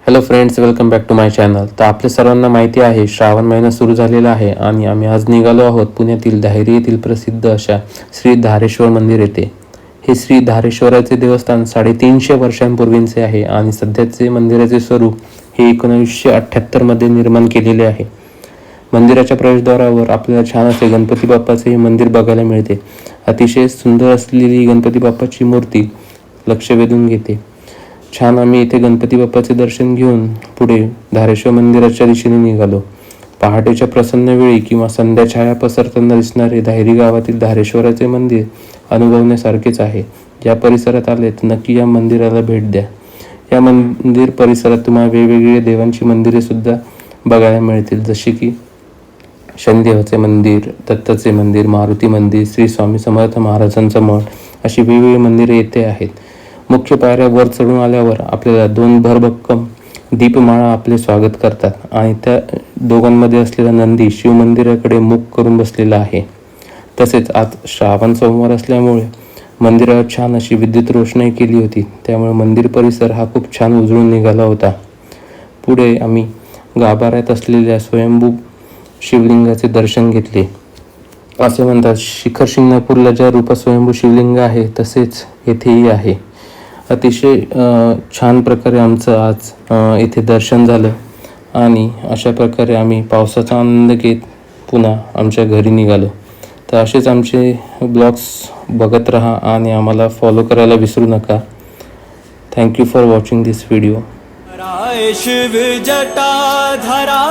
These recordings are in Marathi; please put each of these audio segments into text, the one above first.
Hello friends, welcome back to my channel. तर आपल्या सर्वांना माहिती आहे, श्रावण महिना सुरू झालेला आहे आणि आम्ही आज निघालो आहोत पुण्यातील धायरी येथील प्रसिद्ध अशा श्री धारेश्वर मंदिर येथे. हे श्री धारेश्वराचे देवस्थान 350 वर्षांपूर्वीचे आहे आणि सध्याचे मंदिराचे स्वरूप हे 1978 मध्ये निर्माण केलेले आहे. मंदिराच्या प्रवेशद्वारावर आपल्याला छान असे गणपती बाप्पाचे हे मंदिर बघायला मिळते. अतिशय सुंदर असलेली गणपती बाप्पाची मूर्ती लक्ष वेधून घेते. छान आम्ही इथे गणपती बाप्पाचे दर्शन घेऊन पुढे धारेश्वर मंदिराच्या दिशेने निघालो. पहाटेच्या प्रसन्न वेळी किंवा संध्या छाया पसरताना दिसणारे धायरी गावातील धारेश्वराचे मंदिर अनुभवण्यासारखेच आहे. या परिसरात आले तर नक्की या मंदिराला भेट द्या. या मंदिर परिसरात तुम्हाला वेगवेगळे देवांची मंदिरे सुद्धा बघायला मिळतील, जसे की शनिदेवाचे मंदिर, दत्ताचे मंदिर, मारुती मंदिर, श्री स्वामी समर्थ महाराजांचा मठ अशी वेगवेगळी मंदिरे येथे आहेत. मुख्य पायऱ्या वर चढून आल्यावर आपल्याला 2 भरभक्कम दीपमाळा आपले स्वागत करतात आणि त्या दोघांमध्ये असलेला नंदी शिवमंदिराकडे मुख करून बसलेला आहे. तसेच आज श्रावण सोमवार असल्यामुळे मंदिरावर छान अशी विद्युत रोषणाई केली होती, त्यामुळे मंदिर परिसर हा खूप छान उजळून निघाला होता. पुढे आम्ही गाभाऱ्यात असलेल्या स्वयंभू शिवलिंगाचे दर्शन घेतले. असे म्हणतात, शिखर शिंगणापूरला ज्या रूपात स्वयंभू शिवलिंग आहे तसेच येथेही आहे. अतिशय छान प्रकारे आमचं आज इथे दर्शन झालं आणि अशा प्रकारे आम्ही पावसाचा आनंद घेत पुन्हा आमच्या घरी निघालो. तर असेच आमचे ब्लॉग्स बघत राहा आणि आम्हाला फॉलो करायला विसरू नका. Thank you for watching this video. Shiv जटाधराय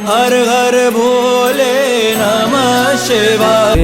हर हर भोले नमः शिवाय.